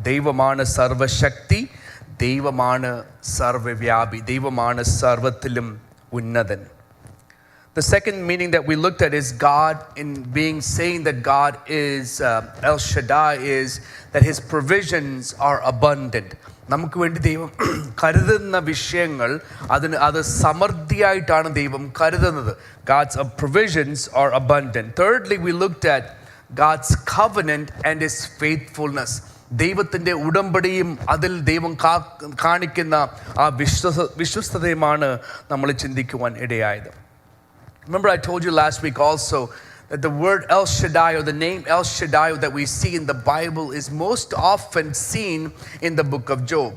ദൈവമാണ് സർവശക്തി, ദൈവമാണ് സർവവ്യാപി, ദൈവമാണ് സർവത്തിലും ഉന്നതൻ. The second meaning that we looked at is God, in being saying that God is El Shaddai, is that his provisions are abundant. നമുക്ക് വേണ്ടി ദൈവം കരുതുന്ന വിഷയങ്ങൾ അത് സമൃദ്ധിയായിട്ടാണ് ദൈവം കരുതുന്നത്. God's provisions are abundant. Thirdly, we looked at God's covenant and his faithfulness. ദൈവത്തിൻ്റെ ഉടമ്പടിയും അതിൽ ദൈവം കാണിക്കുന്ന ആ വിശ്വസ്തതയുമാണ് നമ്മൾ ചിന്തിക്കുവാൻ ഇടയായത്. Remember, I told you last week also that the word El Shaddai, or the name El Shaddai that we see in the Bible, is most often seen in the book of Job.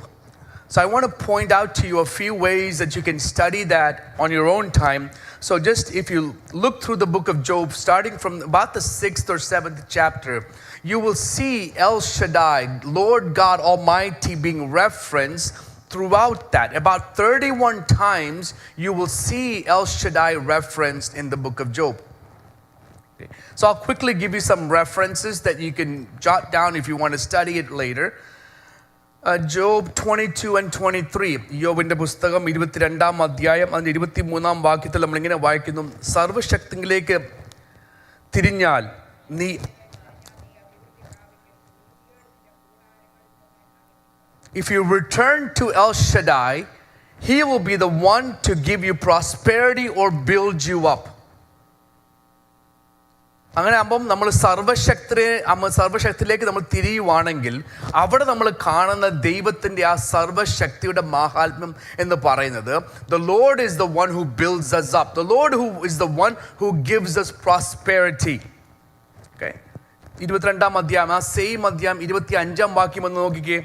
So I want to point out to you a few ways that you can study that on your own time. So just if you look through the book of Job, starting from about the 6th or 7th chapter, you will see El Shaddai, Lord God Almighty, being referenced throughout that. About 31 times you will see El Shaddai referenced in the book of Job. Okay. So I'll quickly give you some references that you can jot down if you want to study it later. Job 22 and 23. യോബിന്റെ പുസ്തകം 22-ാം അധ്യായം അതിന്റെ 23-ാം വാക്യത്തിൽ നമ്മളിങ്ങനെ വായിക്കുന്നു, സർവശക്തിയിലേക്ക് തിരിഞ്ഞാൽ നീ if you return to El Shaddai, he will be the one to give you prosperity or build you up. അങ്ങനെ ആകുമ്പം നമ്മൾ സർവശക്തിയിലേക്ക് നമ്മൾ തിരിയുവാണെങ്കിൽ അവിടെ നമ്മൾ കാണുന്ന ദൈവത്തിൻ്റെ ആ സർവശക്തിയുടെ മാഹാത്മ്യം എന്ന് പറയുന്നത്, the Lord is the one who builds us up. The Lord who is the one who gives us prosperity. Okay. 22-ാം അധ്യായം, ആ സെയിം അധ്യായം 25-ാം വാക്യം ഒന്ന് നോക്കിക്കേ.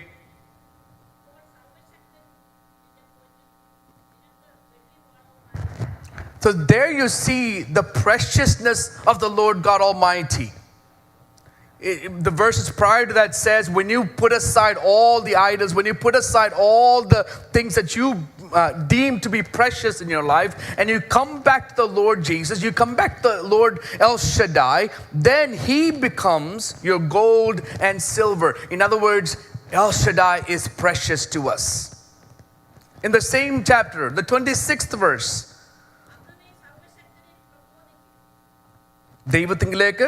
So there you see the preciousness of the Lord God Almighty. The verses prior to that says, when you put aside all the idols, when you put aside all the things that you deem to be precious in your life, and you come back to the Lord Jesus, you come back to the Lord El Shaddai, then he becomes your gold and silver. In other words, El Shaddai is precious to us. In the same chapter, the 26th verse, ദൈവത്തിങ്കിലേക്ക്.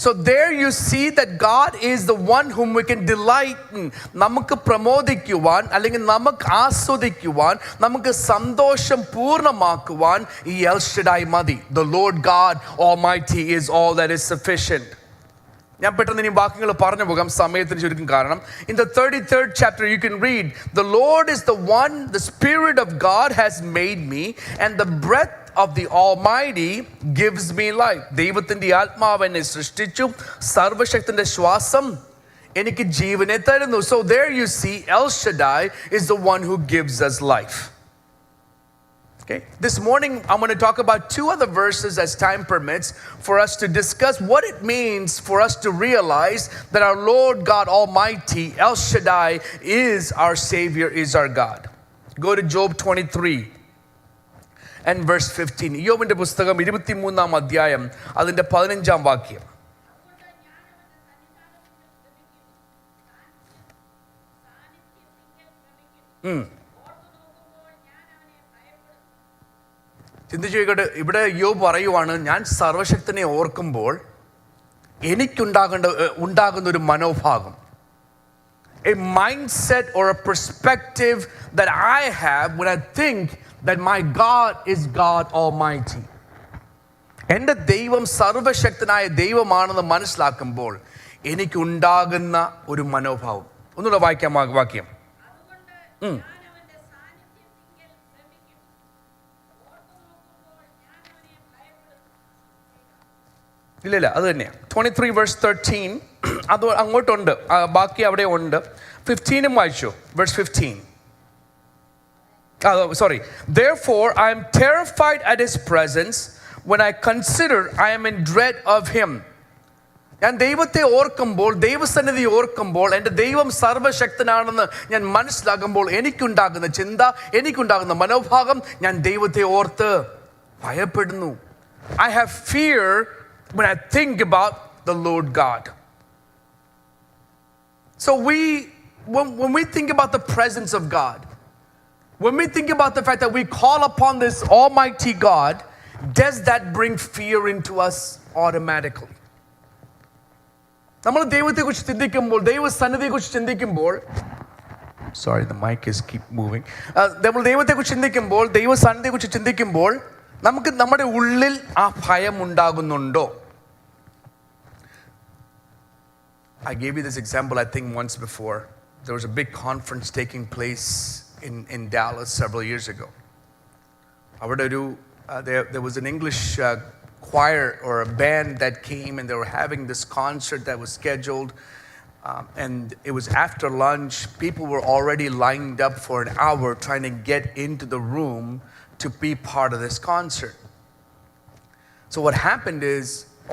So there you see that God is the one whom we can delight in. നമുക്ക് പ്രമോദിക്കുവാൻ അല്ലെങ്കിൽ നമുക്ക് ആസ്വദിക്കുവാൻ നമുക്ക് സന്തോഷം പൂർണ്ണമാക്കുവാൻ ഈ L ഷഡായ് മതി. The Lord God Almighty is all that is sufficient. ഞാൻ പെട്ടെന്ന് ഇനി വാക്യങ്ങൾ പറഞ്ഞു പോകാം സമയത്തിന് ചുരുക്കം കാരണം. In the 33rd chapter you can read, the Lord is the one, the Spirit of God has made me, and the breath of the Almighty gives me life. ദൈവത്തിൻ്റെ ആത്മാവ് എന്നെ സൃഷ്ടിച്ചു, സർവശക്തന്റെ ശ്വാസം എനിക്ക് ജീവനെ തരുന്നു. So there you see El Shaddai is the one who gives us life. Okay. This morning I'm going to talk about two other verses as time permits for us to discuss what it means for us to realize that our Lord God Almighty, El Shaddai, is our Savior, is our God. Go to Job 23 and verse 15. യോബിന്റെ പുസ്തകം 23-ാം അധ്യായം അതിന്റെ 15-ാം വാക്യം. ചിന്തിച്ചു നോക്കട്ടെ, ഇവിടെ യോബ് പറയുവാണ്, ഞാൻ സർവശക്തനെ ഓർക്കുമ്പോൾ എനിക്കുണ്ടാകുന്ന ഒരു മനോഭാവം, a mindset or a perspective that I have when I think that my God is God Almighty. എൻ്റെ ദൈവം സർവശക്തനായ ദൈവമാണെന്ന് മനസ്സിലാക്കുമ്പോൾ എനിക്കുണ്ടാകുന്ന ഒരു മനോഭാവം. ഒന്നുകൂടെ വായിക്കാം വാക്യം. ഇല്ല അത് തന്നെയാണ്. 23 verse 13 അത് അങ്ങോട്ടുണ്ട്, ബാക്കി അവിടെ ഉണ്ട്. 15 വായിച്ചു, verse 15. Sorry. Therefore I am terrified at his presence. When I consider, I am in dread of him. ഞാൻ ദൈവത്തെ ഓർക്കുമ്പോൾ, ദൈവസന്നിധി ഓർക്കുമ്പോൾ, എൻ്റെ ദൈവം സർവശക്തനാണെന്ന് ഞാൻ മനസ്സിലാക്കുമ്പോൾ എനിക്കുണ്ടാകുന്ന ചിന്ത, എനിക്കുണ്ടാകുന്ന മനോഭാവം, ഞാൻ ദൈവത്തെ ഓർത്ത് ഭയപ്പെടുന്നു. I have fear when I think about the Lord God. So when we think about the presence of God, when we think about the fact that we call upon this Almighty God, does that bring fear into us automatically? നമ്മൾ ദൈവത്തെക്കുറിച്ച് ചിന്തിക്കുമ്പോൾ, ദൈവസന്നിധിയെക്കുറിച്ച് ചിന്തിക്കുമ്പോൾ, sorry, the mic is keep moving. നമ്മൾ ദൈവത്തെക്കുറിച്ച് ചിന്തിക്കുമ്പോൾ, ദൈവസന്നിധിയെക്കുറിച്ച് ചിന്തിക്കുമ്പോൾ നമുക്ക് നമ്മുടെ ഉള്ളിൽ ആ ഭയം ഉണ്ടാകുന്നുണ്ടോ? I gave you this example, I think, once before. There was a big conference taking place in Dallas several years ago. There was an English choir or a band that came, and they were having this concert that was scheduled. And it was after lunch. People were already lined up for an hour trying to get into the room to be part of this concert. So what happened is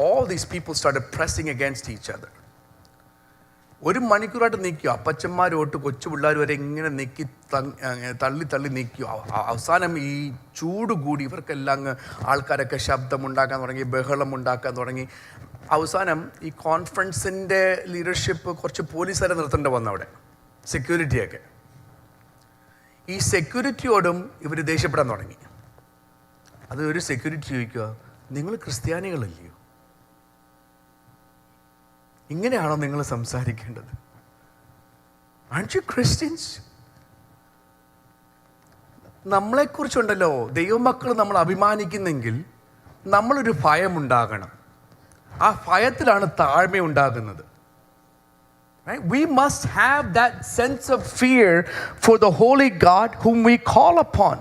all these people started pressing against each other. ഒരു മണിക്കൂറായിട്ട് നിൽക്കുക, അപ്പച്ചന്മാർ തൊട്ട് കൊച്ചു പിള്ളേർ വരെ ഇങ്ങനെ നീക്കി തള്ളി നീക്കുക. അവസാനം ഈ ചൂട് കൂടി ഇവർക്കെല്ലാം അങ്ങ് ആൾക്കാരൊക്കെ ശബ്ദമുണ്ടാക്കാൻ തുടങ്ങി, ബഹളം ഉണ്ടാക്കാൻ തുടങ്ങി. അവസാനം ഈ കോൺഫറൻസിൻ്റെ ലീഡർഷിപ്പ് കുറച്ച് പോലീസുകാരെ നിർത്തേണ്ടി വന്നു അവിടെ, സെക്യൂരിറ്റിയൊക്കെ. ഈ സെക്യൂരിറ്റിയോടും ഇവർ ദേഷ്യപ്പെടാൻ തുടങ്ങി. അത് ഒരു സെക്യൂരിറ്റി ചോദിക്കുക, നിങ്ങൾ ക്രിസ്ത്യാനികളല്ലയോ? ഇങ്ങനെയാണോ നിങ്ങൾ സംസാരിക്കേണ്ടത്? Aren't you Christians? നമ്മളെക്കുറിച്ചുണ്ടല്ലോ ദൈവമക്കൾ നമ്മൾ അഭിമാനിക്കുന്നെങ്കിൽ നമ്മളൊരു ഭയമുണ്ടാകണം. ആ ഭയത്തിലാണ് താഴ്മ ഉണ്ടാകുന്നത്. Right? We must have that sense of fear for the holy God whom we call upon.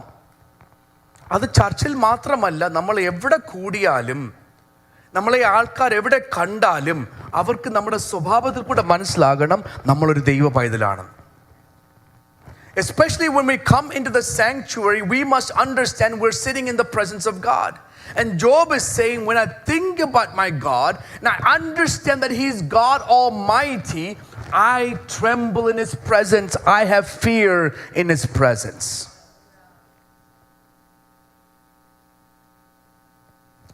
അത് ചർച്ചിൽ മാത്രമല്ല, നമ്മൾ എവിടെ കൂടിയാലും, നമ്മളെ ആൾക്കാർ എവിടെ കണ്ടാലും അവർക്ക് നമ്മുടെ സ്വഭാവത്തിൽ കൂടെ മനസ്സിലാകണം നമ്മളൊരു ദൈവ പൈതലാണ്. Especially when we come into the sanctuary, we must understand we're sitting in the presence of God. And Job is saying, when I think about my God and I understand that He's God Almighty, I tremble in His presence. I have fear in His presence.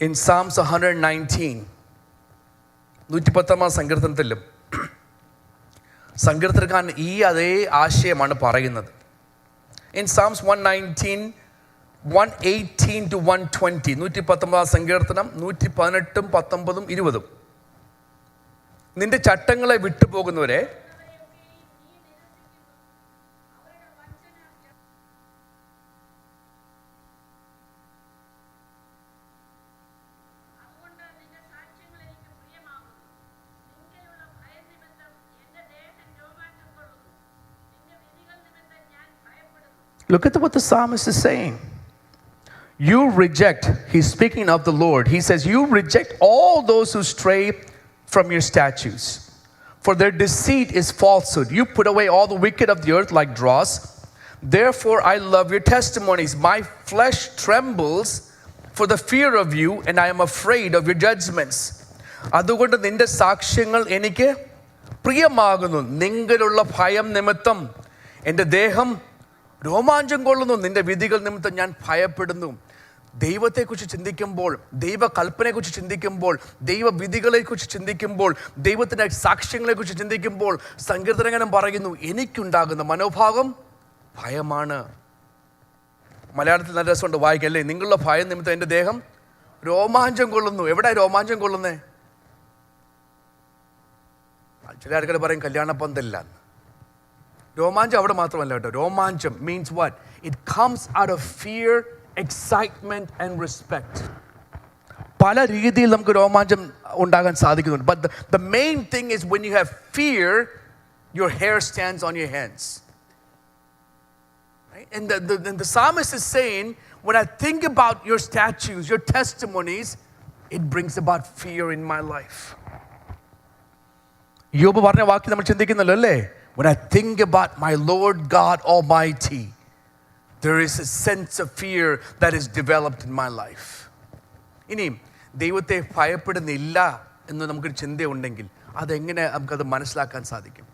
In Psalms 119, 110 സങ്കീർത്തനത്തിലും സങ്കീർത്തനക്കാരൻ ഈ അതേ ആശയമാണ് പറയുന്നത്. In Psalms 119, 118 to 120, 119 സങ്കീർത്തനം 118, 19, 20. നിന്റെ ചട്ടങ്ങളെ വിട്ടുപോകുന്നവരെ Look at what the psalmist is saying. You reject, he's speaking of the Lord. He says, you reject all those who stray from your statutes, for their deceit is falsehood. You put away all the wicked of the earth like dross. Therefore I love your testimonies. My flesh trembles for the fear of you, and I am afraid of your judgments. അതുകൊണ്ട് നിന്റെ സാക്ഷ്യങ്ങൾ എനിക്ക് പ്രിയമാകുന്നു. നിങ്ങളിലുള്ള ഭയം നിമിത്തം എൻ്റെ ദേഹം രോമാഞ്ചം കൊള്ളുന്നു. നിന്റെ വിധികൾ നിമിത്തം ഞാൻ ഭയപ്പെടുന്നു. ദൈവത്തെക്കുറിച്ച് ചിന്തിക്കുമ്പോൾ, ദൈവകൽപ്പനയെക്കുറിച്ച് ചിന്തിക്കുമ്പോൾ, ദൈവവിധികളെക്കുറിച്ച് ചിന്തിക്കുമ്പോൾ, ദൈവത്തിൻ്റെ സാക്ഷ്യങ്ങളെക്കുറിച്ച് ചിന്തിക്കുമ്പോൾ സങ്കീർത്തനകാരൻ പറയുന്നു, എനിക്കുണ്ടാകുന്ന മനോഭാവം ഭയമാണ്. മലയാളത്തിൽ നല്ല രസമുണ്ട് വായിക്കല്ലേ, നിങ്ങളുടെ ഭയം നിമിത്തം എൻ്റെ ദേഹം രോമാഞ്ചം കൊള്ളുന്നു. എവിടെ രോമാഞ്ചം കൊള്ളുന്നേ? ചില ആൾക്കാർ പറയും കല്യാണപ്പന്തല്ല. രോമാഞ്ചം അവിടെ മാത്രമല്ല കേട്ടോ. രോമാഞ്ചം means what? It comes out of fear, excitement and respect. പല രീതിയിൽ നമുക്ക് രോമാഞ്ചം ഉണ്ടാകാൻ സാധിക്കുന്നുണ്ട്. But the main thing is when you have fear, your hair stands on your hands. And the psalmist is saying, when I think about your statutes, your testimonies, it brings about fear in my life. യോബ് പറഞ്ഞ വാക്യം നമ്മൾ ചിന്തിക്കുന്നല്ലോ അല്ലേ? When I think about my Lord God Almighty, there is a sense of fear that is developed in my life. ഇനി ദൈവത്തെ ഭയപ്പെടുന്നില്ല എന്ന് നമുക്കൊരു ചിന്തയുണ്ടെങ്കിൽ അതെങ്ങനെ നമുക്കത് മനസ്സിലാക്കാൻ സാധിക്കും?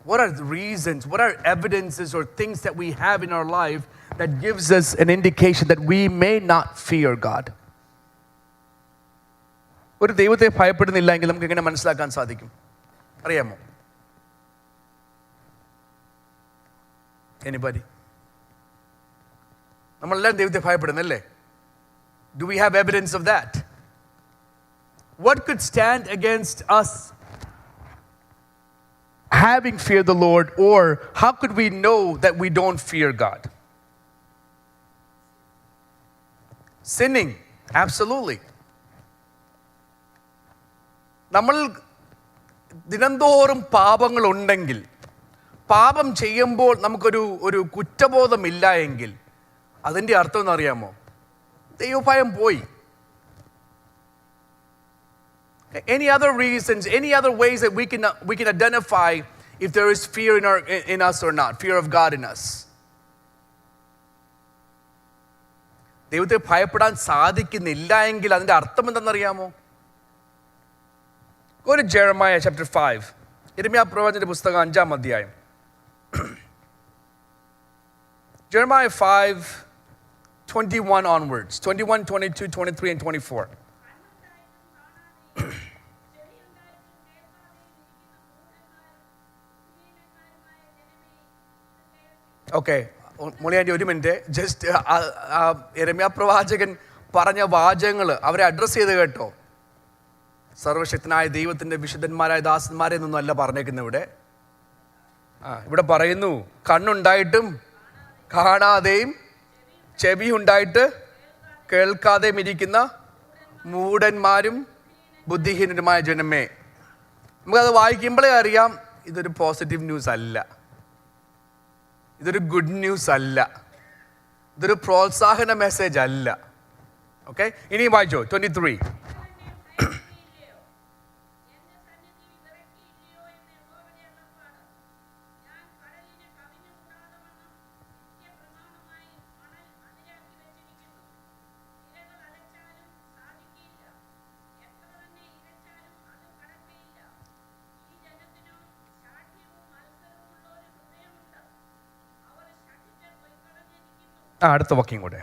What are the reasons, what are evidences or things that we have in our life that gives us an indication that we may not fear God? ഒരു ദൈവത്തെ ഭയപ്പെടുന്നില്ല എങ്കിൽ നമുക്ക് എങ്ങനെ മനസ്സിലാക്കാൻ സാധിക്കും? അറിയാമോ? Anybody? നമ്മളെല്ലാം ദൈവത്തെ ഭയപ്പെടുന്നല്ലേ? Do we have evidence of that? What could stand against us having fear the Lord, or how could we know that we don't fear God? Sinning, absolutely. നമ്മൾ ദിനംതോറും പാപങ്ങൾ ഉണ്ടെങ്കിൽ, പാപം ചെയ്യുമ്പോൾ നമുക്കൊരു കുറ്റബോധമില്ല എങ്കിൽ അതിൻ്റെ അർത്ഥം എന്നറിയാമോ? ദൈവഭയം പോയി. Any other reasons, any other ways that we can identify if there is fear in us or not, fear of God in us? ദൈവത്തെ ഭയപ്പെടാൻ സാധിക്കുന്നില്ല എങ്കിൽ അതിൻ്റെ അർത്ഥം എന്തെന്നറിയാമോ? Go to Jeremiah chapter 5. യിരെമ്യാ പ്രവാചകന്റെ പുസ്തകം 5-ാം അധ്യായം. Jeremiah 5:21 onwards. 21, 22, 23 and 24. ഓക്കെ, മുളിയാൻ്റെ ഒരു minute. Just യിരെമ്യാ പ്രവാചകൻ പറഞ്ഞ വാചകങ്ങൾ അവരെ അഡ്രസ്സ് ചെയ്ത് കേട്ടോ. സർവശക്തനായ ദൈവത്തിൻ്റെ വിശുദ്ധന്മാരായ ദാസന്മാരെ നിന്നും അല്ല പറഞ്ഞേക്കുന്നത് ഇവിടെ. ഇവിടെ പറയുന്നു, കണ്ണുണ്ടായിട്ടും കാണാതെയും ചെവി ഉണ്ടായിട്ട് കേൾക്കാതെയും ഇരിക്കുന്ന മൂഢന്മാരും ബുദ്ധിഹീനരുമായ ജനമേ. നമുക്കത് വായിക്കുമ്പോഴേ അറിയാം ഇതൊരു പോസിറ്റീവ് ന്യൂസ് അല്ല, ഇതൊരു ഗുഡ് ന്യൂസ് അല്ല, ഇതൊരു പ്രോത്സാഹന മെസ്സേജ് അല്ല. ഓക്കെ, ഇനിയും വായിച്ചോ. 23. അടുത്ത വാക്യം കൂടെ.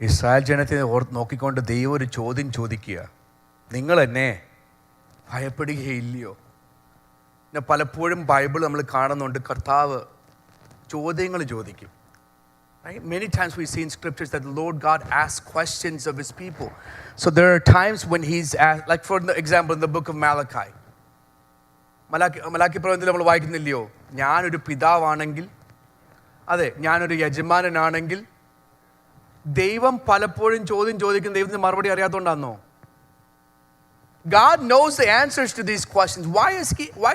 ഇസ്രായേൽ ജനത്തെ നോക്കിക്കൊണ്ട് ദൈവം ഒരു ചോദ്യം ചോദിക്കുക, നിങ്ങൾ എന്നെ ഭയപ്പെടുകയില്ലയോ? പിന്നെ പലപ്പോഴും ബൈബിൾ നമ്മൾ കാണുന്നുണ്ട്, കർത്താവ് ചോദ്യങ്ങൾ ചോദിക്കും. Right? Many times we see in scriptures that the Lord God asks questions of his people. So there are times when he's asked, like for example in the book of Malachi. Malachi പ്രവചനത്തിൽ നമ്മൾ വായിക്കുന്നില്ലയോ, ഞാനൊരു പിതാവാണെങ്കിൽ, അതെ ഞാനൊരു യജമാനനാണെങ്കിൽ. ദൈവം പലപ്പോഴും ചോദ്യം ചോദിക്കുന്ന ദൈവത്തിന് മറുപടി അറിയാത്തതുകൊണ്ടാണോ? God knows the answers to these questions. Why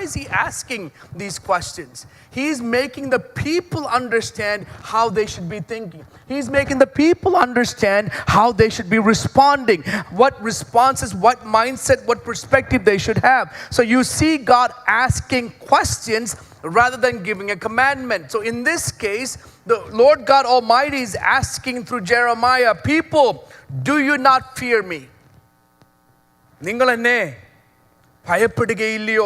is he asking these questions? He's making the people understand how they should be thinking. He's making the people understand how they should be responding, what responses, what mindset, what perspective they should have. So you see God asking questions rather than giving a commandment. So in this case, the Lord God Almighty is asking through Jeremiah, people, do you not fear me? നിങ്ങൾ എന്നെ ഭയപ്പെടുകയില്ലയോ?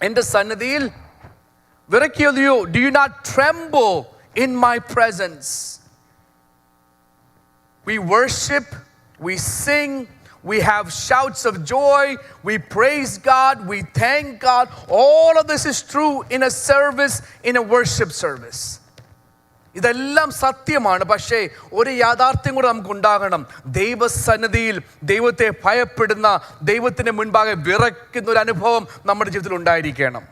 എൻ്റെ സന്നിധിയിൽ വിറയ്ക്കുകയില്ലയോ? Do you not tremble in my presence? We worship, we sing, we have shouts of joy, we praise God, we thank God. All of this is true in a service, in a worship service. ഇതെല്ലാം സത്യമാണ്. പക്ഷേ ഒരു യാഥാർത്ഥ്യം കൂടെ നമുക്ക് ഉണ്ടാകണം. ദൈവസന്നിധിയിൽ ദൈവത്തെ ഭയപ്പെടുന്ന, ദൈവത്തിന് മുൻപാകെ വിറയ്ക്കുന്ന ഒരു അനുഭവം നമ്മുടെ ജീവിതത്തിൽ ഉണ്ടായിരിക്കണം.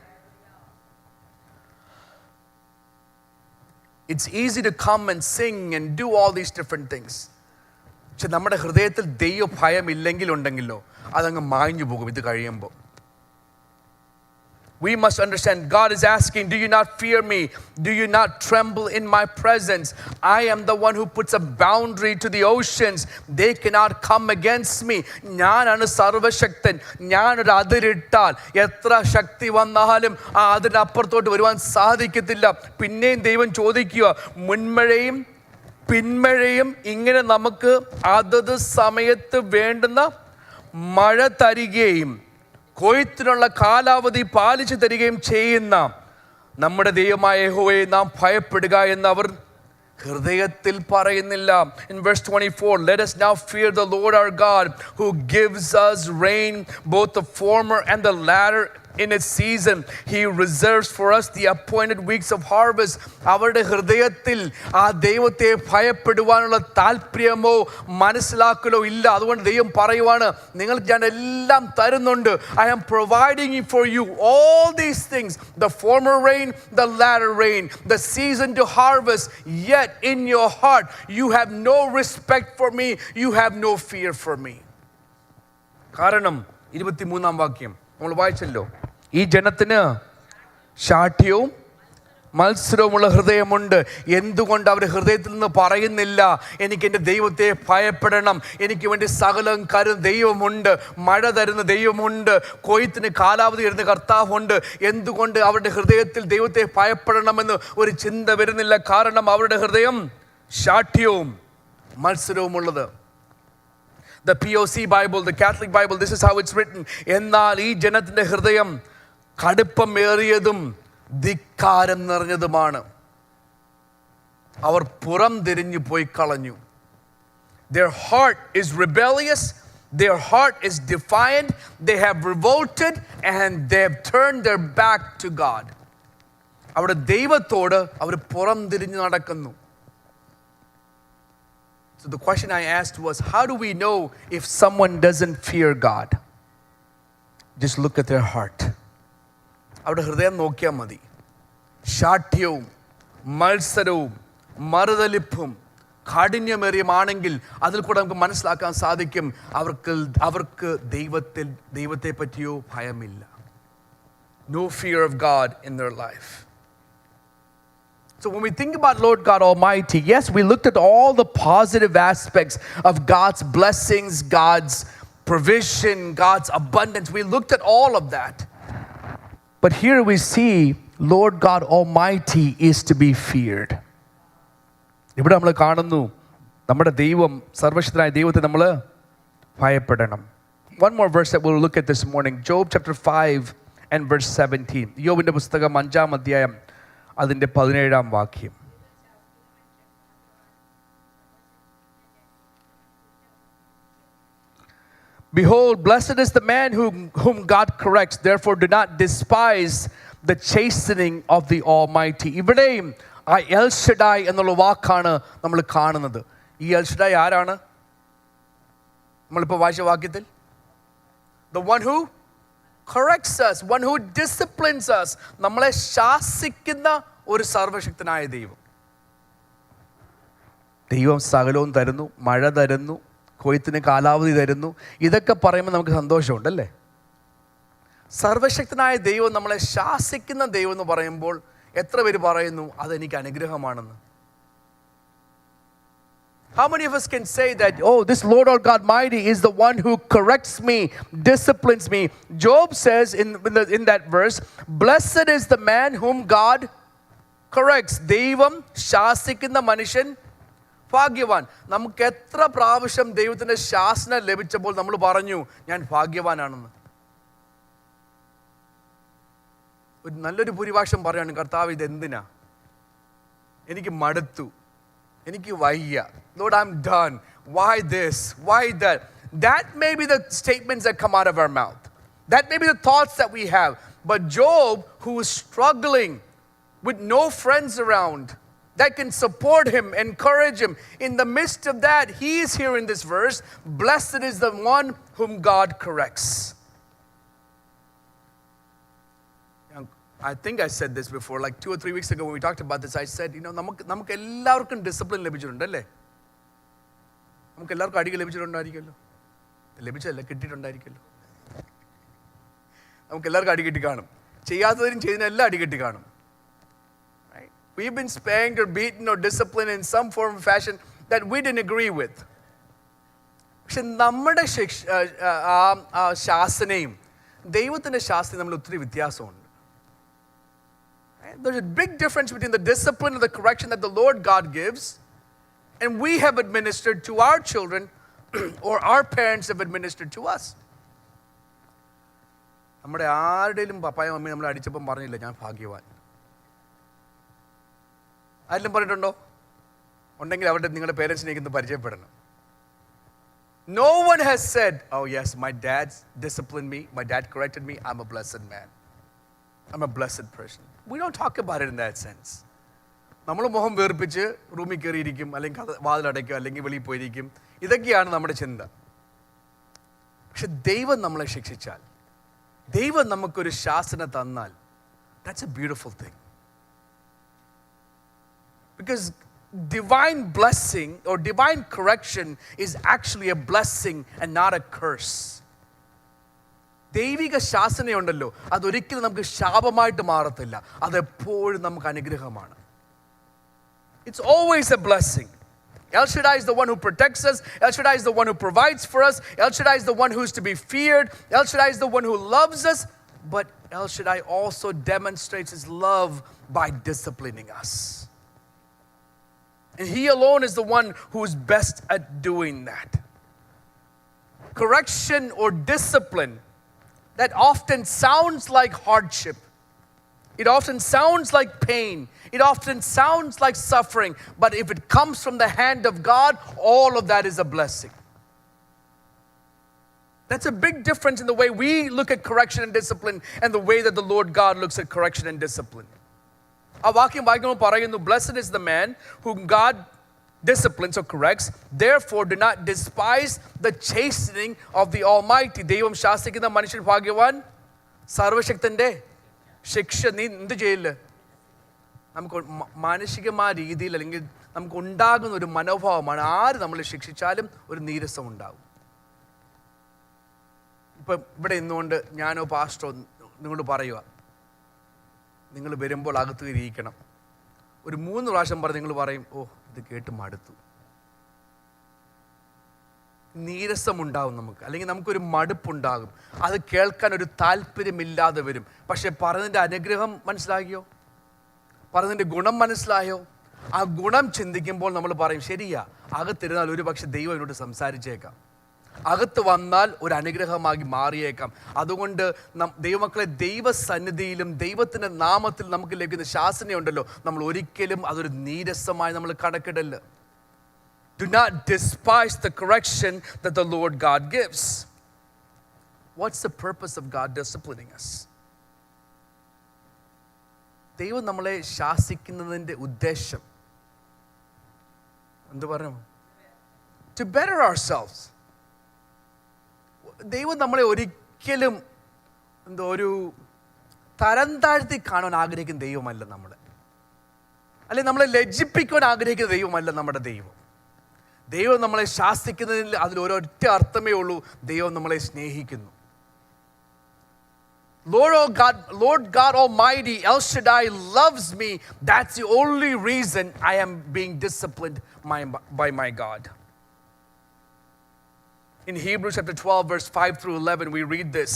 It's easy to come and sing and do all these different things. പക്ഷെ നമ്മുടെ ഹൃദയത്തിൽ ദൈവ ഭയം ഇല്ലെങ്കിൽ ഉണ്ടെങ്കിലോ അതങ്ങ് മാഞ്ഞു പോകും ഇത് കഴിയുമ്പോൾ. We must understand, God is asking, do you not fear me? Do you not tremble in my presence? I am the one who puts a boundary to the oceans. They cannot come against me. ഞാനാണ് സർവശക്തൻ. ഞാനൊരു അതിരിട്ടാൽ എത്ര ശക്തി വന്നാലും ആ അതിനപ്പുറത്തോട്ട് വരുവാൻ സാധിക്കത്തില്ല. പിന്നെയും ദൈവം ചോദിക്കുക, മുൻമഴയും പിന്മഴയും ഇങ്ങനെ നമുക്ക് അതത് സമയത്ത് വേണ്ടുന്ന മഴ തരികയും കൊയ്ത്തിനുള്ള കാലാവധി പാലിച്ചു തരികയും ചെയ്യുന്ന നമ്മുടെ ദൈവമായ യഹോവയെ നാം ഭയപ്പെടുക എന്ന് അവർ ഹൃദയത്തിൽ പറയുന്നില്ല. In verse 24, let us now fear the Lord our God, who gives us rain, both the former and the latter in its season. He reserves for us the appointed weeks of harvest. അവരുടെ ഹൃദയത്തിൽ ആ ദൈവത്തെ ഭയപ്പെടുവാനുള്ള താല്പര്യമോ മനസ്സിലാക്കലോ ഇല്ല. അതുകൊണ്ട് ദൈവം പറയുവാണ്, നിങ്ങൾക്ക് ഞാൻ എല്ലാം തരുന്നുണ്ട്. I am providing for you all these things, the former rain, the latter rain, the season to harvest. Yet in your heart you have no respect for me, you have no fear for me. കാരണം 23-ാം വാക്യം നമ്മൾ വായിച്ചല്ലോ, ഈ ജനത്തിന് ശാഠ്യവും മത്സരവുമുള്ള ഹൃദയമുണ്ട്. എന്തുകൊണ്ട് അവർ ഹൃദയത്തിൽ നിന്ന് പറയുന്നില്ല, എനിക്ക് എൻ്റെ ദൈവത്തെ ഭയപ്പെടണം, എനിക്ക് വേണ്ടി സകലം കരുതുന്ന ദൈവമുണ്ട്, മഴ തരുന്ന ദൈവമുണ്ട്, കൊയ്ത്തിന് കാലാവധി തരുന്ന കർത്താവുണ്ട്. എന്തുകൊണ്ട് അവരുടെ ഹൃദയത്തിൽ ദൈവത്തെ ഭയപ്പെടണമെന്ന് ഒരു ചിന്ത വരുന്നില്ല? കാരണം അവരുടെ ഹൃദയം ശാഠ്യവും മത്സരവുമുള്ളത്. The POC Bible, the Catholic Bible, this is how it's written. എന്നാൽ ഈ ജനത്തിൻ്റെ ഹൃദയം കടുപ്പമേറിയതും ധിക്കാരം നിറഞ്ഞതുമാണ്. അവർ പുറം തിരിഞ്ഞു പോയി കളഞ്ഞു. Their heart is rebellious, their heart is defiant, they have revolted and they have turned their back to God. അവരുടെ ദൈവത്തോട് അവർ പുറം തിരിഞ്ഞു നടക്കുന്നു. So the question I asked was, how do we know if someone doesn't fear God? Just look at their heart. അവരുടെ ഹൃദയം നോക്കിയാൽ മതി. ശാഠ്യവും മത്സരവും മറുതലിപ്പും കാഠിന്യമേറിയമാണെങ്കിൽ അതിൽ കൂടെ നമുക്ക് മനസ്സിലാക്കാൻ സാധിക്കും അവർക്ക് ദൈവത്തെ പറ്റിയോ ഭയമില്ല. No fear of God in their life. So when we think about Lord God Almighty, yes, we looked at all the positive aspects of God's blessings, God's provision, God's abundance. We looked at all of that. But here we see Lord God Almighty is to be feared. ഇവിടെ നമ്മൾ കാണുന്നു നമ്മുടെ ദൈവം, സർവശക്തനായ ദൈവത്തെ നമ്മൾ ഭയപ്പെടണം. One more verse that we'll look at this morning, Job chapter 5 and verse 17. യോബിന്റെ പുസ്തകം 5-ാം അധ്യായം അതിൻ്റെ 17-ാം വാക്യം. Behold, blessed is the man whom God corrects. Therefore do not despise the chastening of the Almighty. ഇവിടെയും ആ എൽ ഷഡായ് എന്നുള്ള വാക്കാണ് നമ്മൾ കാണുന്നത്. ഈ എൽ ഷഡായ് ആരാണ്? നമ്മളിപ്പോൾ വായിച്ച വാക്യത്തിൽ, the one who corrects us, one who disciplines us. നമ്മളെ ശാസിക്കുന്ന ഒരു സർവശക്തനായ ദൈവം. ദൈവം സകലവും തരുന്നു, മഴ തരുന്നു, കൊയ്ത്തിന് കാലാവധി തരുന്നു. ഇതൊക്കെ പറയുമ്പോൾ നമുക്ക് സന്തോഷമുണ്ടല്ലേ? സർവശക്തനായ ദൈവം നമ്മളെ ശാസിക്കുന്ന ദൈവം എന്ന് പറയുമ്പോൾ എത്ര പേര് പറയുന്നു അതെനിക്ക് അനുഗ്രഹമാണെന്ന്? How many of us can say that, oh, this Lord our God mighty is the one who corrects me, disciplines me? Job says in that verse, blessed is the man whom God corrects. ദൈവം ശാസിക്കുന്ന മനുഷ്യൻ ഭാഗ്യവാൻ. നമുക്ക് എത്ര പ്രാവശ്യം ദൈവത്തിൻ്റെ ശാസന ലഭിച്ചപ്പോൾ നമ്മൾ പറഞ്ഞു ഞാൻ ഭാഗ്യവാനാണെന്ന്? ഒരു നല്ലൊരു ഭൂരിഭാഷം പറയാണ്, കർത്താവ് ഇതെന്തിനാ, എനിക്ക് മടുത്തു, എനിക്ക് വയ്യ, Lord, I'm done. Why this? Why that? That may be the statements that come out of our mouth. That may be the thoughts that we have. But Job, who is struggling with no friends around that can support him, encourage him, in the midst of that, he is here in this verse, blessed is the one whom God corrects. I think I said this before, like 2 or 3 weeks ago when we talked about this. I said, നമുക്ക് എല്ലാവർക്കും discipline ലഭിച്ചിട്ടുണ്ടല്ലേ? നമുക്ക് എല്ലാവർക്കും അടി ലഭിച്ചിട്ടുണ്ടായിരിക്കുമല്ലോ, ലഭിച്ചല്ല കിട്ടിയിട്ടുണ്ടായിരിക്കുമല്ലോ. നമുക്ക് എല്ലാവർക്കും അടി കിട്ടി കാണും, ചെയ്യാത്തതിനും ചെയ്തതിനെല്ലാം അടി കിട്ടി കാണും. We've been spanked or beaten or disciplined in some form or fashion that we didn't agree with. പക്ഷെ നമ്മുടെ ശാസനയും ദൈവത്തിൻ്റെ ശാസനയും തമ്മിൽ ഒത്തിരി വ്യത്യാസമുണ്ട്. There's a big difference between the discipline and the correction that the Lord God gives and we have administered to our children or our parents have administered to us. നമ്മുടെ ആരുടെയും പപ്പായ mummy നമ്മളെ അടിച്ചപ്പം പറഞ്ഞില്ല ഞാൻ ഭാഗ്യവാൻ. ആരെങ്കിലും പറഞ്ഞിട്ടുണ്ടോ? ഉണ്ടെങ്കിൽ അവരുടെ നിങ്ങളുടെ പേരൻസിനേക്ക് ഒന്ന് പരിചയപ്പെടണം. No one has said, oh yes, my dad disciplined me, my dad corrected me, I'm a blessed man, I'm a blessed person. We don't talk about it in that sense. നമ്മൾ മുഖം വേർപ്പിച്ച് റൂമിൽ കയറിയിരിക്കും, അല്ലെങ്കിൽ വാതിലടയ്ക്കും, അല്ലെങ്കിൽ വെളിയിൽ പോയിരിക്കും. ഇതൊക്കെയാണ് നമ്മുടെ ചിന്ത. പക്ഷെ ദൈവം നമ്മളെ ശിക്ഷിച്ചാൽ, ദൈവം നമുക്കൊരു ശാസന തന്നാൽ, that's a beautiful thing. Because divine blessing or divine correction is actually a blessing and not a curse. ദൈവിക ശാസനയുണ്ടല്ലോ, അതൊരിക്കലും നമുക്ക് ശാപമായിട്ട് മാറത്തില്ല, അതെപ്പോഴും നമുക്ക് അനുഗ്രഹമാണ്. It's always a blessing. El Shaddai is the one who protects us. El Shaddai is the one who provides for us. El Shaddai is the one who is to be feared. El Shaddai is the one who loves us. But El Shaddai also demonstrates his love by disciplining us. And he alone is the one who is best at doing that. Correction or discipline, that often sounds like hardship. It often sounds like pain. It often sounds like suffering. But if it comes from the hand of God, all of that is a blessing. That's a big difference in the way we look at correction and discipline and the way that the Lord God looks at correction and discipline. ആ വാക്യം വായിക്കുമ്പോൾ പറയുന്നു, blessed is the man whom God disciplines or corrects. Therefore do not despise the chastening of the Almighty. ദൈവം ശാസിക്കുന്ന മനുഷ്യൻ ഭാഗ്യവാൻ. സർവശക്തന്റെ ശിക്ഷ നീ എന്ത് ചെയ്യില്ല? നമുക്ക് മാനസികമായ രീതിയിൽ അല്ലെങ്കിൽ നമുക്ക് ഉണ്ടാകുന്ന ഒരു മനോഭാവമാണ്, ആര് നമ്മൾ ശിക്ഷിച്ചാലും ഒരു നീരസം ഉണ്ടാകും. ഇപ്പം ഇവിടെ ഇന്നുകൊണ്ട് ഞാനോ പാസ്റ്ററോ നിങ്ങളോട് പറയുക, നിങ്ങൾ വരുമ്പോൾ അകത്ത് ഇരിക്കണം. ഒരു 3 പ്രാവശ്യം പറഞ്ഞ് നിങ്ങൾ പറയും, ഓ ഇത് കേട്ട് മടുത്തു. നീരസമുണ്ടാകും നമുക്ക്, അല്ലെങ്കിൽ നമുക്കൊരു മടുപ്പുണ്ടാകും. അത് കേൾക്കാൻ ഒരു താല്പര്യമില്ലാതെ വരും. പക്ഷെ പറഞ്ഞതിൻ്റെ അനുഗ്രഹം മനസ്സിലാക്കിയോ? പറഞ്ഞതിൻ്റെ ഗുണം മനസ്സിലായോ? ആ ഗുണം ചിന്തിക്കുമ്പോൾ നമ്മൾ പറയും, ശരിയാ, അകത്തിരുന്നാൽ ഒരു പക്ഷെ ദൈവം എന്നോട് സംസാരിച്ചേക്കാം, അകത്ത് വന്നാൽ ഒരു അനുഗ്രഹമാക്കി മാറിയേക്കാം. അതുകൊണ്ട് ദൈവമക്കളെ, ദൈവസന്നിധിയിലും ദൈവത്തിൻ്റെ നാമത്തിൽ നമുക്ക് ലഭിക്കുന്ന ശാസനയുണ്ടല്ലോ, നമ്മൾ ഒരിക്കലും അതൊരു നീരസമായി നമ്മൾ കണക്കിടല്ല. Do not despise the correction that the Lord God gives. What's the purpose of God disciplining us? ദൈവം നമ്മളെ ശാസിക്കുന്നതിൻ്റെ ഉദ്ദേശം എന്ത് പറയും? To better ourselves. ദൈവം നമ്മളെ ഒരിക്കലും ഒരു തരം താഴ്ത്തി കാണാൻ ആഗ്രഹിക്കുന്ന ദൈവമല്ല നമ്മളെ, അല്ലെങ്കിൽ നമ്മളെ ലജ്ജിപ്പിക്കുവാൻ ആഗ്രഹിക്കുന്ന ദൈവമല്ല നമ്മുടെ ദൈവം. ദൈവം നമ്മളെ ശാസിക്കുന്നതിൽ അതിലൊരൊറ്റ അർത്ഥമേ ഉള്ളൂ, ദൈവം നമ്മളെ സ്നേഹിക്കുന്നു. Lord God Almighty, El Shaddai loves me. That's the only reason I am being disciplined by my God. In Hebrews chapter 12, verse 5 through 11, we read this.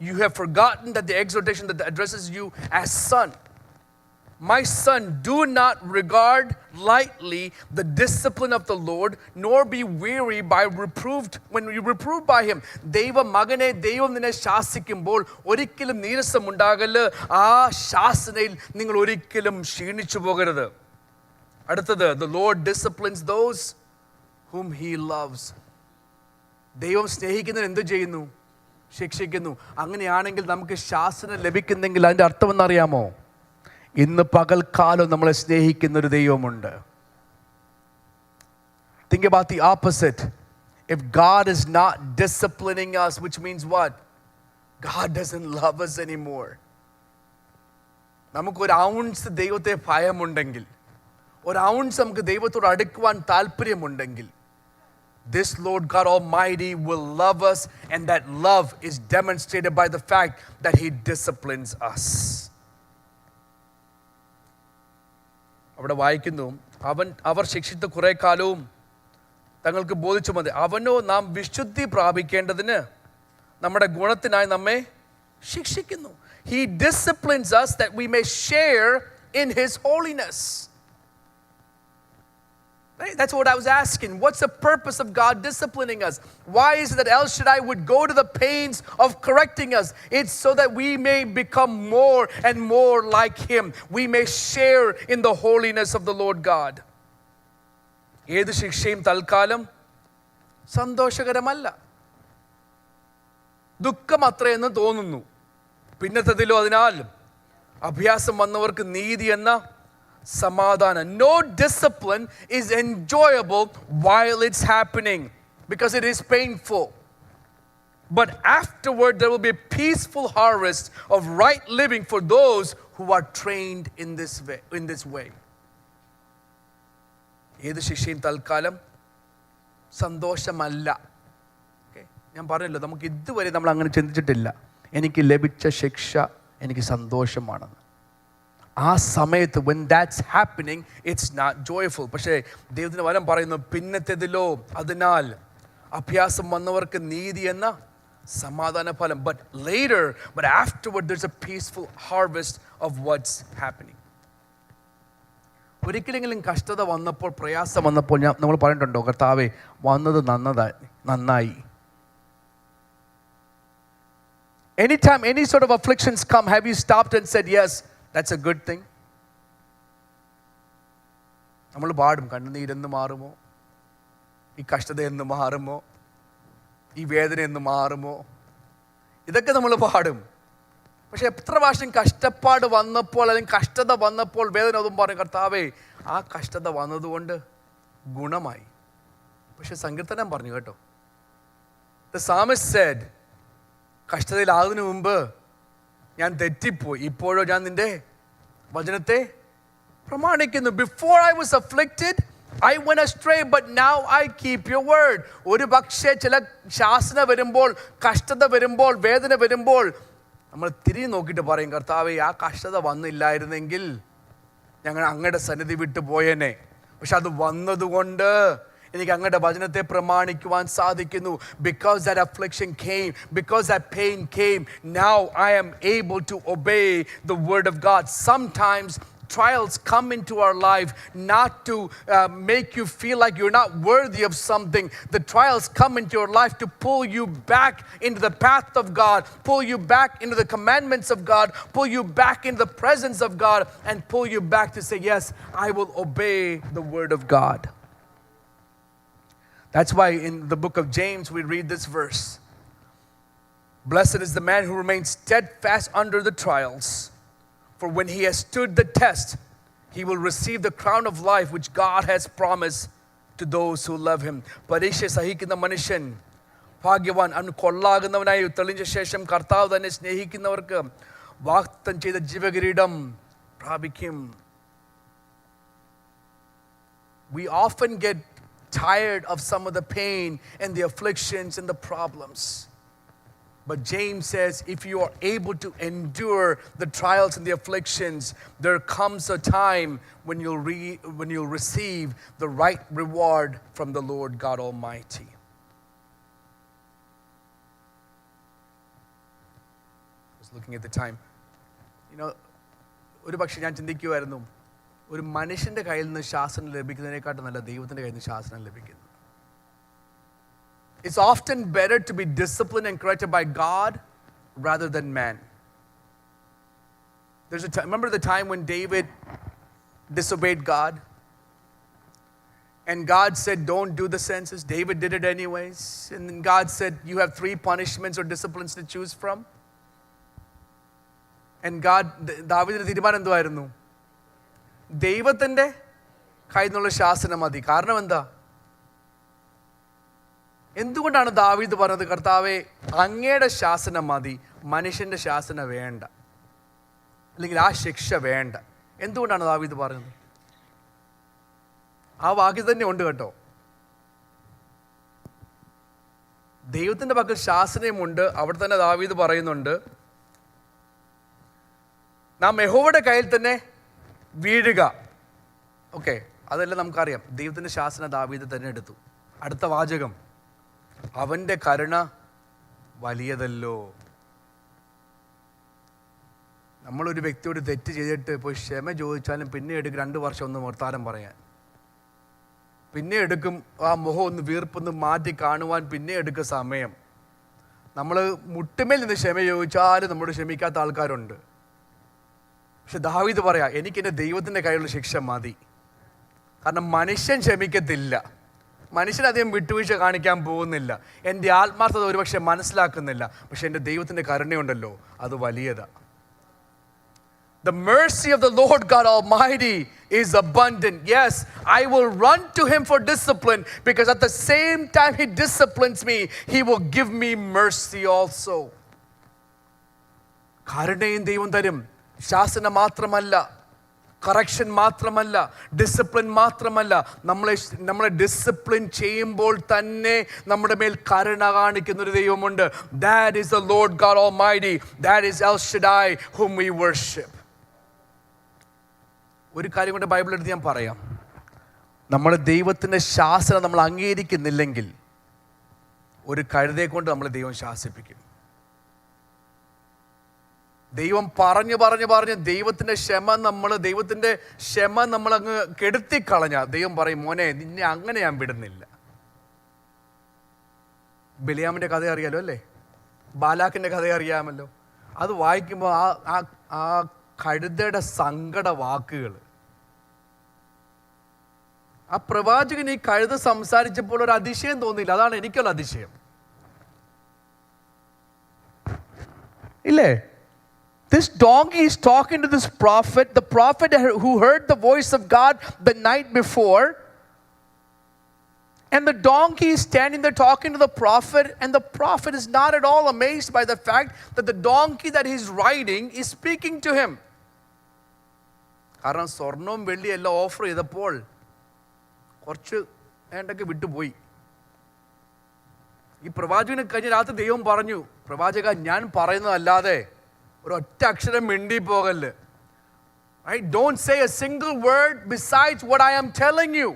You have forgotten that the exhortation that addresses you as son. My son, do not regard lightly the discipline of the Lord, nor be weary when you reproved by him. ദൈവ മകനെ, ദൈവം നിന്നെ ശാസിക്കുമ്പോൾ ഒരിക്കലും നീരസമുണ്ടാകല്. ആ ശാസനയിൽ നിങ്ങൾ ഒരിക്കലും ക്ഷീണിച്ചു പോകരുത്. അടുത്തത്, the Lord disciplines those whom he loves. ദൈവം സ്നേഹിക്കുന്നതിന് എന്ത് ചെയ്യുന്നു? ശിക്ഷിക്കുന്നു. അങ്ങനെയാണെങ്കിൽ നമുക്ക് ശാസന ലഭിക്കുന്നെങ്കിൽ അതിൻ്റെ അർത്ഥം എന്നറിയാമോ? ഇന്ന് പകൽക്കാലം നമ്മളെ സ്നേഹിക്കുന്ന ഒരു ദൈവമുണ്ട്. Think about the opposite. If God is not disciplining us, which means what? God doesn't love us anymore. നമുക്കൊരു ഔൺസ് ദൈവത്തെ ഭയമുണ്ടെങ്കിൽ, ഒരു ഔൺസ് നമുക്ക് ദൈവത്തോട് അടുക്കുവാൻ താല്പര്യമുണ്ടെങ്കിൽ, this Lord God Almighty will love us, and that love is demonstrated by the fact that he disciplines us. അവിടെ വായിക്കുന്നു, അവർ ശിക്ഷിച്ച കുറെ കാലവും തങ്ങൾക്ക് ബോധിച്ചു മതി, അവനോ നാം വിശുദ്ധി പ്രാപിക്കേണ്ടതിന് നമ്മുടെ ഗുണത്തിനായി നമ്മെ ശിക്ഷിക്കുന്നു. He disciplines us that we may share in his holiness. Right? That's what I was asking. What's the purpose of God disciplining us? Why is it that El Shaddai would go to the pains of correcting us? It's so that we may become more and more like Him. We may share in the holiness of the Lord God. ഏത് ശിക്ഷയും തൽക്കാലം സന്തോഷകരമല്ല. ദുഃഖം അത്രയെന്ന് തോന്നുന്നു. പിന്നത്തതിലോ അതിനാൽ അഭ്യാസം വന്നവർക്ക് നീതി എന്ന സമാധാനം. No discipline is enjoyable while it's happening because it is painful. But afterward there will be a peaceful harvest of right living for those who are trained in this way. ഏത് ശിക്ഷയും തൽക്കാലം സന്തോഷമല്ല. ഞാൻ പറഞ്ഞല്ലോ, നമുക്ക് ഇതുവരെ നമ്മൾ അങ്ങനെ ചിന്തിച്ചിട്ടില്ല. എനിക്ക് ലഭിച്ച ശിക്ഷ എനിക്ക് സന്തോഷമാണെന്ന്. ആ സമയത്ത് when that's happening it's not joyful. പക്ഷേ ദൈവത്തിൻ്റെ വചനം പറയുന്നു, പിന്നത്തേതിലോ അതിനാൽ അഭ്യാസം വന്നവർക്ക് നീതി എന്ന സമാധാന ഫലം. But afterward there's a peaceful harvest of what's happening. ഒരിക്കലെങ്കിലും കഷ്ടത വന്നപ്പോൾ, പ്രയാസം വന്നപ്പോൾ നമ്മൾ പറഞ്ഞിട്ടുണ്ടോ, കർത്താവേ വന്നത് നന്നായി? Anytime any sort of afflictions come, have you stopped and said, yes, that's a good thing? നമ്മൾ പാടും, കണ്ണുനീരെന്ന് മാറുമോ, ഈ കഷ്ടത എന്ന് മാറുമോ, ഈ വേദന എന്ന് മാറുമോ, ഇതൊക്കെ നമ്മൾ പാടും. പക്ഷെ എത്ര പ്രാവശ്യം കഷ്ടപ്പാട് വന്നപ്പോൾ അല്ലെങ്കിൽ കഷ്ടത വന്നപ്പോൾ വേദന ഒന്നും പറയും, കർത്താവേ ആ കഷ്ടത വന്നതുകൊണ്ട് ഗുണമായി. പക്ഷെ സങ്കീർത്തനം പറഞ്ഞു കേട്ടോ, the psalmist said, കഷ്ടതയിലാകുന്നതിന് മുമ്പ് ഞാൻ തെറ്റിപ്പോയി, ഇപ്പോഴോ ഞാൻ നിന്റെ വചനത്തെ പ്രമാണിക്കുന്നു. Before I was afflicted, I went astray, but now I keep your word. ഒരു പക്ഷേ ചില ശാസന വരുമ്പോൾ, കഷ്ടത വരുമ്പോൾ, വേദന വരുമ്പോൾ നമ്മൾ തിരിഞ്ഞു നോക്കിയിട്ട് പറയും, കർത്താവേ ആ കഷ്ടത വന്നില്ലായിരുന്നെങ്കിൽ ഞങ്ങൾ അങ്ങയുടെ സന്നിധി വിട്ടു പോയേനെ. പക്ഷെ അത് വന്നതുകൊണ്ട് എനിക്ക് അങ്ങയുടെ വചനത്തെ പ്രമാണിക്കുവാൻ സാധിക്കുന്നു. Because that affliction came, because that pain came, now I am able to obey the word of God. Sometimes trials come into our life not to make you feel like you're not worthy of something. The trials come into your life to pull you back into the path of God, pull you back into the commandments of God, pull you back into the presence of God, and pull you back to say, yes, I will obey the word of God. That's why in the book of James we read this verse. Blessed is the man who remains steadfast under the trials. For when he has stood the test, he will receive the crown of life which God has promised to those who love him. പരീക്ഷ സഹിക്കുന്ന മനുഷ്യൻ ഭാഗ്യവാൻ. അവൻ കൊള്ളാകുന്നവനായി തെളിഞ്ഞ ശേഷം കർത്താവ് തന്നെ സ്നേഹിക്കുന്നവർക്ക് വാഗ്ദത്തം ചെയ്ത ജീവകിരീടം പ്രാപിക്കും. We often get tired of some of the pain and the afflictions and the problems. But James says, if you are able to endure the trials and the afflictions, there comes a time when you'll receive the right reward from the Lord God Almighty. I was looking at the time. You know, ഒരു പക്ഷേ ഞാൻ ചിന്തിക്കുമായിരുന്നു, ഒരു മനുഷ്യൻ്റെ കയ്യിൽ നിന്ന് ശാസനം ലഭിക്കുന്നതിനെക്കാട്ടും നല്ല ദൈവത്തിൻ്റെ കയ്യിൽ നിന്ന് ശാസനം ലഭിക്കുന്നു. It's often better to be disciplined and corrected by God rather than man. Remember the time when David disobeyed God? And God said, don't do the census. David did it anyways. And then God said, you have 3 punishments or disciplines to choose from. And ദാവീദിന്റെ തീരുമാനം എന്തുവായിരുന്നു? ദൈവത്തിൻ്റെ കയ്യിൽ നിന്നുള്ള ശാസനം മതി. കാരണം എന്താ? എന്തുകൊണ്ടാണ് ദാവീദ് പറഞ്ഞത്, കർത്താവേ അങ്ങയുടെ ശാസനം മതി, മനുഷ്യൻ്റെ ശാസന വേണ്ട, അല്ലെങ്കിൽ ആ ശിക്ഷ വേണ്ട? എന്തുകൊണ്ടാണ് ദാവീദ് പറഞ്ഞത്? ആ വാക്യം തന്നെ ഉണ്ട് കേട്ടോ. ദൈവത്തിൻ്റെ പക്കൽ ശാസനയുമുണ്ട്. അവിടെ തന്നെ ദാവീദ് പറയുന്നുണ്ട്, നാം യഹോവയുടെ കയ്യിൽ തന്നെ വീഴുക. ഓക്കെ, അതെല്ലാം നമുക്കറിയാം. ദൈവത്തിൻ്റെ ശാസന ദാവീദ് തന്നെ എടുത്തു. അടുത്ത വാചകം, അവൻ്റെ കരുണ വലിയതല്ലോ. നമ്മളൊരു വ്യക്തിയോട് തെറ്റ് ചെയ്തിട്ട് പോയി ക്ഷമ ചോദിച്ചാലും പിന്നെ എടുക്കും 2 വർഷം ഒന്ന് വർത്താനം പറയാൻ. പിന്നെ എടുക്കും ആ മുഖം ഒന്ന് വീർപ്പൊന്ന് മാറ്റി കാണുവാൻ, പിന്നെ എടുക്കും സമയം. നമ്മൾ മുട്ടുമേൽ നിന്ന് ക്ഷമ ചോദിച്ചാലും നമ്മോട് ക്ഷമിക്കാത്ത ആൾക്കാരുണ്ട്. പക്ഷെ ദാവീദ് പറയാ, എനിക്ക് എൻ്റെ ദൈവത്തിൻ്റെ കയ്യിലുള്ള ശിക്ഷ മതി. കാരണം മനുഷ്യൻ ക്ഷമിക്കത്തില്ല, മനുഷ്യനധികം വിട്ടുവീഴ്ച കാണിക്കാൻ പോകുന്നില്ല, എൻ്റെ ആത്മാർത്ഥത ഒരുപക്ഷെ മനസ്സിലാക്കുന്നില്ല. പക്ഷെ എൻ്റെ ദൈവത്തിൻ്റെ കരുണയുണ്ടല്ലോ, അത് വലിയതാ. The mercy of the Lord God Almighty is abundant. Yes, I will run to Him for discipline, because at the same time He disciplines me, He will give me mercy also. കരുണയും ദൈവം തരും. ശാസന മാത്രമല്ല, correction മാത്രമല്ല, discipline മാത്രമല്ല, നമ്മളെ discipline ചെയ്യുമ്പോൾ തന്നെ നമ്മുടെ മേൽ കരുണ കാണിക്കുന്ന ഒരു ദൈവമുണ്ട്. That is the Lord God Almighty. That is El Shaddai whom we worship. ഒരു കാര്യം കൊണ്ട് ബൈബിൾ എടുത്ത് ഞാൻ പറയാം. നമ്മൾ ദൈവത്തിൻ്റെ ശാസന നമ്മൾ അംഗീകരിക്കുന്നില്ലെങ്കിൽ ഒരു കഴുതയെ കൊണ്ട് നമ്മൾ ദൈവം ശാസിപ്പിക്കും. ദൈവം പറഞ്ഞ് ദൈവത്തിൻ്റെ ക്ഷമ നമ്മൾ അങ്ങ് കെടുത്തിക്കളഞ്ഞ ദൈവം പറയും, മോനെ നിന്നെ അങ്ങനെ ഞാൻ വിടുന്നില്ല. ബിലിയാമിൻ്റെ കഥ അറിയാലോ അല്ലേ? ബാലാക്കിൻ്റെ കഥ അറിയാമല്ലോ. അത് വായിക്കുമ്പോൾ ആ കഴുതയുടെ സങ്കട വാക്കുകൾ, ആ പ്രവാചകൻ ഈ കഴുത സംസാരിച്ചപ്പോൾ ഒരു അതിശയം തോന്നിയില്ല. അതാണ് എനിക്കുള്ള അതിശയം, ഇല്ലേ? This donkey is talking to this prophet, the prophet who heard the voice of God the night before. And the donkey is standing there talking to the prophet, and the prophet is not at all amazed by the fact that the donkey that he's riding is speaking to him. കാരണം സ്വർണവും വെള്ളിയും എല്ലാം offer ചെയ്തപ്പോൾ കുറച്ച് വേണ്ടൊക്കെ വിട്ടുപോയി. ഈ പ്രവാചകന് കഴിഞ്ഞ രാത്രി ദൈവം പറഞ്ഞു, പ്രവാചക ഞാൻ പറയുന്നതല്ലാതെ ഒരൊറ്റ അക്ഷരം മിണ്ടി പോകല്ല്. Right? Don't say a single word besides what I am telling you.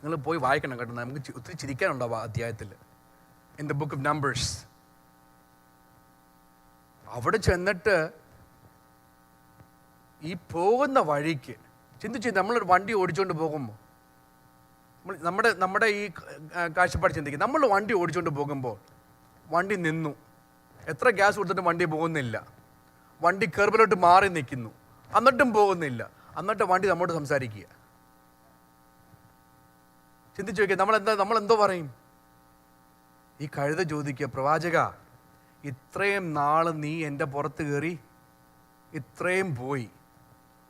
നിങ്ങൾ പോയി വായിക്കണം കേട്ടോ, നമുക്ക് ഒത്തിരി ചിരിക്കാനുണ്ടാവും ആ അധ്യായത്തിൽ, in the book of Numbers. അവിടെ ചെന്നിട്ട് ഈ പോകുന്ന വഴിക്ക് ചിന്തിച്ച്, നമ്മളൊരു വണ്ടി ഓടിച്ചുകൊണ്ട് പോകുമ്പോൾ നമ്മുടെ ഈ കാഴ്ചപ്പാട് ചിന്തിക്കും. നമ്മൾ വണ്ടി ഓടിച്ചുകൊണ്ട് പോകുമ്പോൾ വണ്ടി നിന്നു, എത്ര ഗ്യാസ് കൊടുത്തിട്ടും വണ്ടി പോകുന്നില്ല, വണ്ടി കെർബിലോട്ട് മാറി നിൽക്കുന്നു, എന്നിട്ടും പോകുന്നില്ല, എന്നിട്ട് വണ്ടി നമ്മോട് സംസാരിക്കുക. ചിന്തിച്ചു നോക്കിയാൽ നമ്മളെന്തോ പറയും? ഈ കഴുത ചോദിക്കുക, പ്രവാചക ഇത്രയും നാള് നീ എൻ്റെ പുറത്ത് കയറി ഇത്രയും പോയി,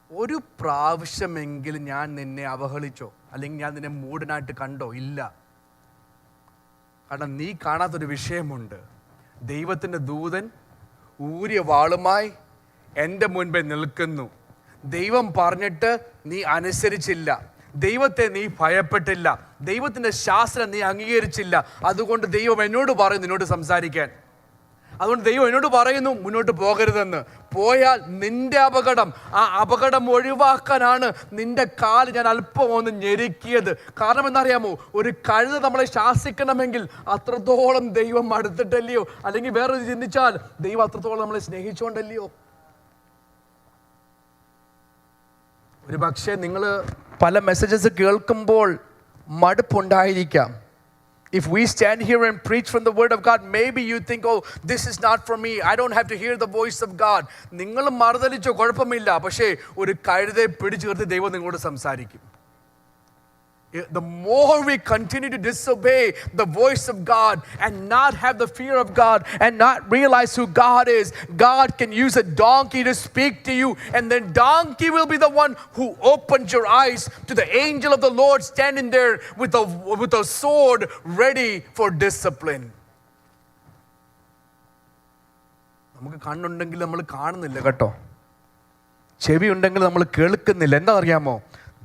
ഒരു പ്രാവശ്യമെങ്കിലും ഞാൻ നിന്നെ അവഹേളിച്ചോ, അല്ലെങ്കിൽ ഞാൻ നിന്നെ മൂടനായിട്ട് കണ്ടോ? ഇല്ല. കാരണം നീ കാണാത്തൊരു വിഷയമുണ്ട്. ദൈവത്തിൻ്റെ ദൂതൻ ഊരിയ വാളുമായി എൻ്റെ മുൻപേ നിൽക്കുന്നു. ദൈവം പറഞ്ഞിട്ട് നീ അനുസരിച്ചില്ല, ദൈവത്തെ നീ ഭയപ്പെട്ടില്ല, ദൈവത്തിൻ്റെ ശാസ്ത്രം നീ അംഗീകരിച്ചില്ല. അതുകൊണ്ട് ദൈവം എന്നോട് പറയും നിന്നോട് സംസാരിക്കാൻ. അതുകൊണ്ട് ദൈവം എന്നോട് പറയുന്നു മുന്നോട്ട് പോകരുതെന്ന്. പോയാൽ നിന്റെ അപകടം, ആ അപകടം ഒഴിവാക്കാനാണ് നിന്റെ കാല് ഞാൻ അല്പം ഒന്ന് ഞെരുക്കിയത്. കാരണം എന്നറിയാമോ, ഒരു കഴുത നമ്മളെ ശാസിക്കണമെങ്കിൽ അത്രത്തോളം ദൈവം അടുത്തിട്ടല്ലയോ? അല്ലെങ്കിൽ വേറെ ചിന്തിച്ചാൽ ദൈവം അത്രത്തോളം നമ്മളെ സ്നേഹിച്ചുകൊണ്ടല്ലയോ? ഒരു പക്ഷേ നിങ്ങൾ പല മെസ്സേജസ് കേൾക്കുമ്പോൾ മടുപ്പുണ്ടായിരിക്കാം. If we stand here and preach from the word of God, maybe you think, oh, this is not for me, I don't have to hear the voice of God. നിങ്ങൾ മറുതലിച്ചോ കുഴപ്പമില്ല, പക്ഷേ ഒരു കഴുതയെ പിടിച്ചു നിർത്തി ദൈവം നിങ്ങളോട് സംസാരിക്കും. The more we continue to disobey the voice of God and not have the fear of God and not realize who God is, God can use a donkey to speak to you, and then donkey will be the one who opens your eyes to the angel of the Lord standing there with a sword ready for discipline. നമുക്ക് കണ്ണുണ്ടെങ്കിൽ നമ്മൾ കാണുന്നില്ല കേട്ടോ, ചെവി ഉണ്ടെങ്കിൽ നമ്മൾ കേൾക്കുന്നില്ല. എന്താ അറിയാമോ?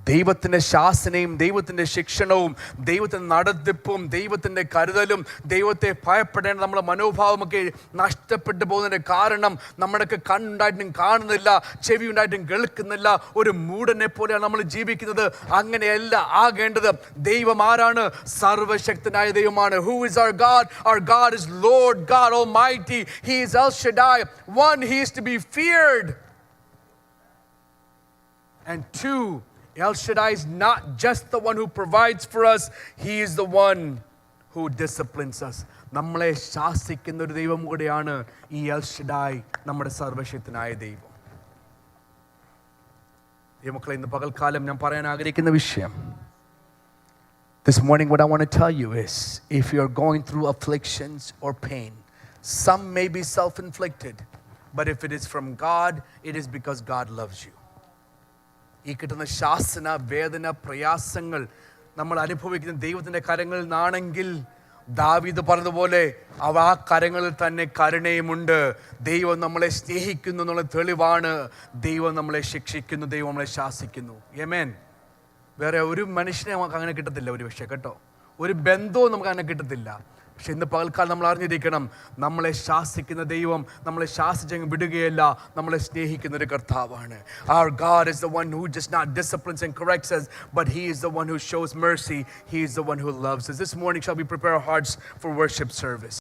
ദൈവത്തിൻ്റെ ശാസനയും ദൈവത്തിൻ്റെ ശിക്ഷണവും ദൈവത്തിൻ്റെ നടത്തിപ്പും ദൈവത്തിൻ്റെ കരുതലും ദൈവത്തെ ഭയപ്പെടേണ്ട നമ്മുടെ മനോഭാവമൊക്കെ നഷ്ടപ്പെട്ടു പോകുന്നതിൻ്റെ കാരണം നമ്മുടെയൊക്കെ കണ്ണുണ്ടായിട്ടും കാണുന്നില്ല, ചെവി ഉണ്ടായിട്ടും കേൾക്കുന്നില്ല. ഒരു മൂടനെ പോലെയാണ് നമ്മൾ ജീവിക്കുന്നത്. അങ്ങനെയല്ല ആകേണ്ടത്. ദൈവം ആരാണ്? സർവശക്തനായ ദൈവമാണ്. Who is our God? Our God is Lord God Almighty. He is El Shaddai. One, He is to be feared. And two, El Shaddai is not just the one who provides for us, he is the one who disciplines us. നമ്മളെ ശാസിക്കുന്ന ഒരു ദൈവം കൂടെയാണ് ഈ L ഷഡായ്, നമ്മുടെ സർവശക്തനായ ദൈവം. ദൈവമക്കളെ, ഇന്ന് പകൽക്കാലം ഞാൻ പറയാൻ ആഗ്രഹിക്കുന്ന വിഷയം, this morning what I want to tell you is, if you're going through afflictions or pain, some may be self-inflicted, but if it is from God, it is because God loves you. ഈ കിട്ടുന്ന ശാസന, വേദന, പ്രയാസങ്ങൾ നമ്മൾ അനുഭവിക്കുന്ന ദൈവത്തിൻ്റെ കരങ്ങളിൽ നിന്നാണെങ്കിൽ, ദാവീദ് പറഞ്ഞതുപോലെ ആ കരങ്ങളിൽ തന്നെ കരുണയുമുണ്ട്. ദൈവം നമ്മളെ സ്നേഹിക്കുന്നു എന്നുള്ള തെളിവാണ്. ദൈവം നമ്മളെ ശിക്ഷിക്കുന്നു, ദൈവം നമ്മളെ ശാസിക്കുന്നു. ആമേൻ. വേറെ ഒരു മനുഷ്യനെ നമുക്ക് അങ്ങനെ കിട്ടത്തില്ല, ഒരു പക്ഷേ കേട്ടോ, ഒരു ബന്ധവും നമുക്ക് അങ്ങനെ കിട്ടത്തില്ല. പക്ഷെ ഇന്ന് പകൽക്കാലം നമ്മൾ അറിഞ്ഞിരിക്കണം, നമ്മളെ ശാസിക്കുന്ന ദൈവം നമ്മളെ ശാസിച്ചങ്ങ് വിടുകയല്ല, നമ്മളെ സ്നേഹിക്കുന്ന ഒരു കർത്താവാണ്. Our God is the one who just not disciplines and corrects us, but he is the one who shows mercy. He is the one who loves us. This morning shall we prepare our hearts for worship service.